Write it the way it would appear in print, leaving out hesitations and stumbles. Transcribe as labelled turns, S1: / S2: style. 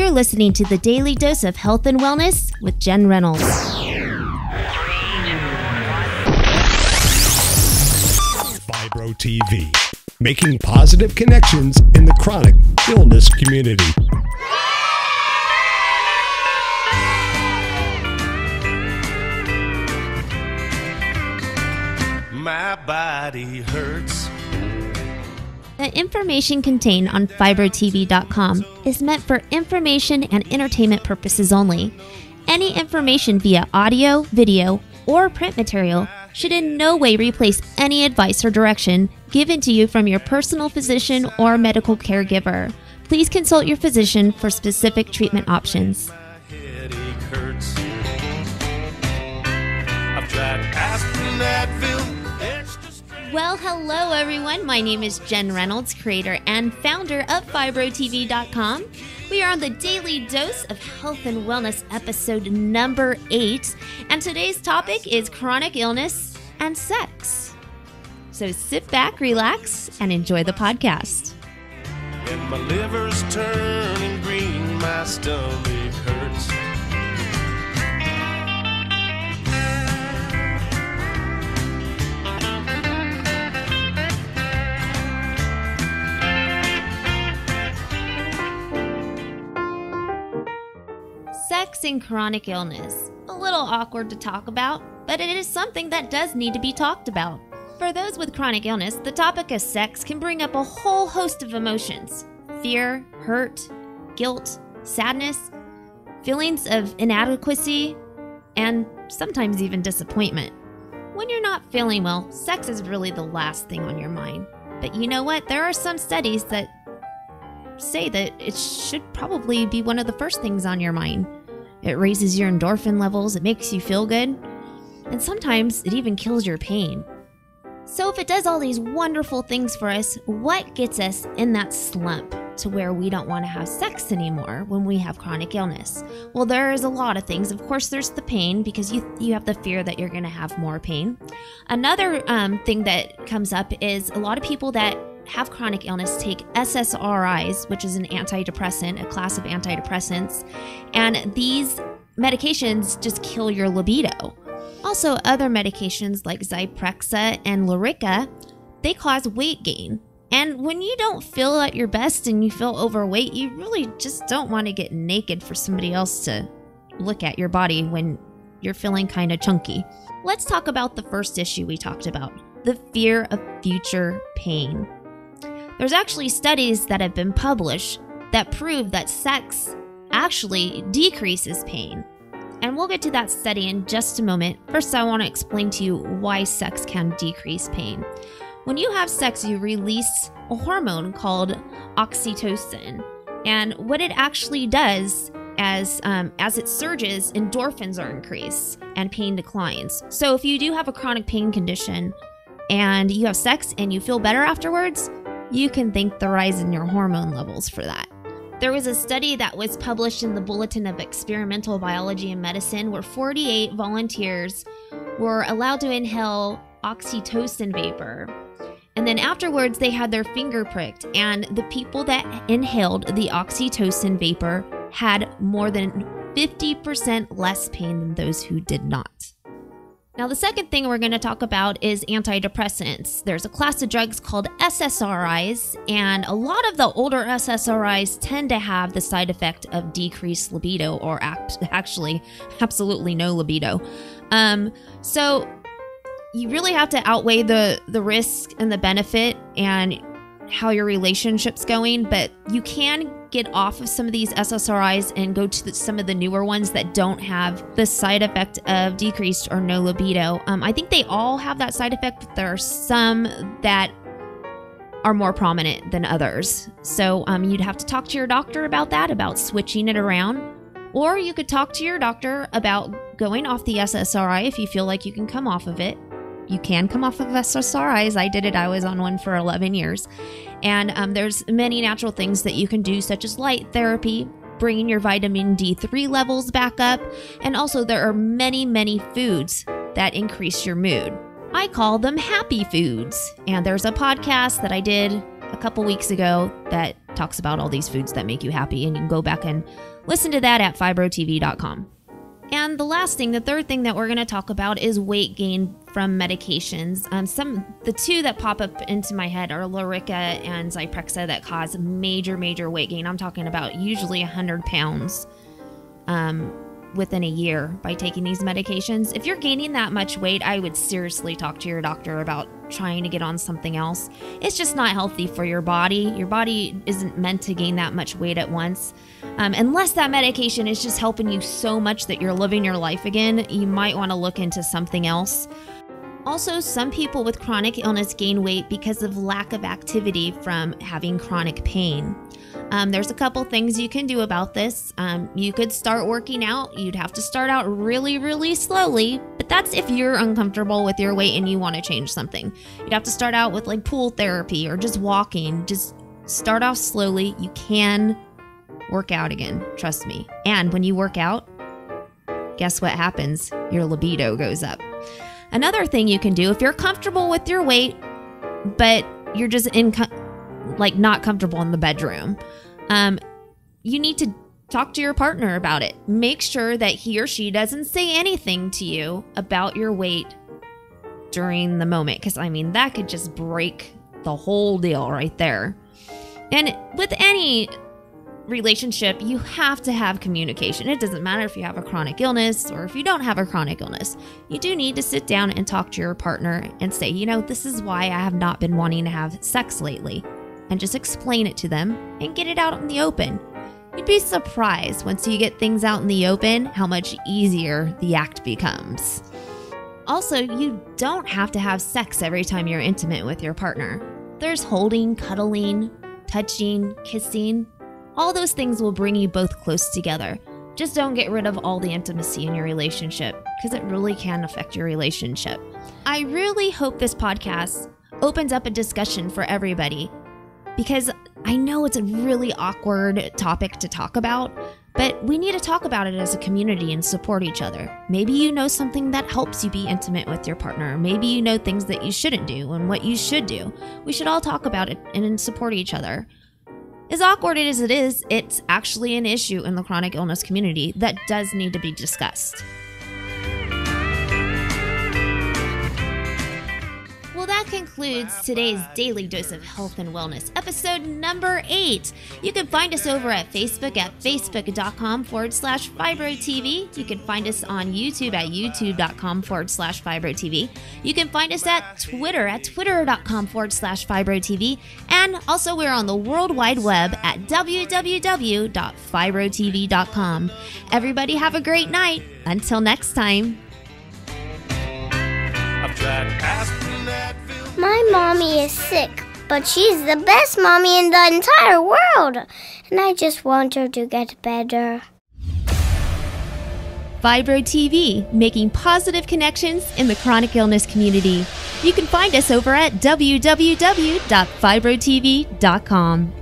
S1: You're listening to the Daily Dose of Health and Wellness with Jen Reynolds.
S2: Fibro TV, making positive connections in the chronic illness community.
S3: My body hurts.
S1: The information contained on fibrotv.com is meant for information and entertainment purposes only. Any information via audio, video, or print material should in no way replace any advice or direction given to you from your personal physician or medical caregiver. Please consult your physician for specific treatment options.
S3: My headache hurts. I've tried aspirin, Advil, extra strength.
S1: Well, hello everyone. My name is Jen Reynolds, creator and founder of fibrotv.com. We are on the Daily Dose of Health and Wellness episode number 8, and today's topic is chronic illness and sex. So sit back, relax, and enjoy the podcast.
S3: When my liver's turning green, my stomach hurts.
S1: Sex and chronic illness. A little awkward to talk about, but it is something that does need to be talked about. For those with chronic illness, the topic of sex can bring up a whole host of emotions: fear, hurt, guilt, sadness, feelings of inadequacy, and sometimes even disappointment. When you're not feeling well, sex is really the last thing on your mind. But you know what? There are some studies that say that it should probably be one of the first things on your mind. It raises your endorphin levels, it makes you feel good, and sometimes it even kills your pain. So if it does all these wonderful things for us, what gets us in that slump to where we don't want to have sex anymore when we have chronic illness? Well, there's a lot of things. Of course, there's the pain, because you have the fear that you're going to have more pain. Another thing that comes up is a lot of people that have chronic illness take SSRIs, which is an antidepressant, a class of antidepressants, and these medications just kill your libido. Also, other medications like Zyprexa and Lyrica, they cause weight gain. And when you don't feel at your best and you feel overweight, you really just don't want to get naked for somebody else to look at your body when you're feeling kind of chunky. Let's talk about the first issue we talked about, the fear of future pain. There's actually studies that have been published that prove that sex actually decreases pain. And we'll get to that study in just a moment. First, I want to explain to you why sex can decrease pain. When you have sex, you release a hormone called oxytocin. And what it actually does, as it surges, endorphins are increased and pain declines. So if you do have a chronic pain condition and you have sex and you feel better afterwards, you can thank the rise in your hormone levels for that. There was a study that was published in the Bulletin of Experimental Biology and Medicine where 48 volunteers were allowed to inhale oxytocin vapor. And then afterwards, they had their finger pricked, and the people that inhaled the oxytocin vapor had more than 50% less pain than those who did not. Now, the second thing we're going to talk about is antidepressants. There's a class of drugs called SSRIs, and a lot of the older SSRIs tend to have the side effect of decreased libido, or actually absolutely no libido. So you really have to outweigh the risk and the benefit and how your relationship's going, but you can get off of some of these SSRIs and go to some of the newer ones that don't have the side effect of decreased or no libido. I think they all have that side effect, but there are some that are more prominent than others. So you'd have to talk to your doctor about that, about switching it around. Or you could talk to your doctor about going off the SSRI if you feel like you can come off of it. You can come off of SSRIs. I did it. I was on one for 11 years. And there's many natural things that you can do, such as light therapy, bringing your vitamin D3 levels back up. And also there are many, many foods that increase your mood. I call them happy foods. And there's a podcast that I did a couple weeks ago that talks about all these foods that make you happy, and you can go back and listen to that at fibrotv.com. And the third thing that we're going to talk about is weight gain from medications. The two that pop up into my head are Lyrica and Zyprexa that cause major weight gain. I'm talking about usually 100 pounds within a year by taking these medications. If you're gaining that much weight, I would seriously talk to your doctor about trying to get on something else. It's just not healthy for your body. Your body isn't meant to gain that much weight at once. Unless that medication is just helping you so much that you're living your life again, you might want to look into something else. Also, some people with chronic illness gain weight because of lack of activity from having chronic pain. There's a couple things you can do about this. You could start working out. You'd have to start out really slowly, but that's if you're uncomfortable with your weight and you want to change something. You'd have to start out with like pool therapy or just walking. Just start off slowly. You can work out again, trust me. And when you work out, guess what happens? Your libido goes up. Another thing you can do if you're comfortable with your weight, but you're just not comfortable in the bedroom, you need to talk to your partner about it. Make sure that he or she doesn't say anything to you about your weight during the moment, because that could just break the whole deal right there. And with any relationship, you have to have communication. It doesn't matter if you have a chronic illness or if you don't have a chronic illness. You do need to sit down and talk to your partner and say, this is why I have not been wanting to have sex lately. And just explain it to them and get it out in the open. You'd be surprised once you get things out in the open how much easier the act becomes. Also, you don't have to have sex every time you're intimate with your partner. There's holding, cuddling, touching, kissing. All those things will bring you both close together. Just don't get rid of all the intimacy in your relationship, because it really can affect your relationship. I really hope this podcast opens up a discussion for everybody, because I know it's a really awkward topic to talk about, but we need to talk about it as a community and support each other. Maybe you know something that helps you be intimate with your partner. Maybe you know things that you shouldn't do and what you should do. We should all talk about it and support each other. As awkward as it is, it's actually an issue in the chronic illness community that does need to be discussed. Well, that concludes today's Daily Dose of Health and Wellness, episode number 8. You can find us over at Facebook at facebook.com/FibroTV. You can find us on YouTube at youtube.com/FibroTV. You can find us at Twitter at twitter.com/FibroTV. And also we're on the World Wide Web at www.fibrotv.com. Everybody have a great night. Until next time.
S4: My mommy is sick, but she's the best mommy in the entire world, and I just want her to get better.
S1: Fibro TV, making positive connections in the chronic illness community. You can find us over at www.fibrotv.com.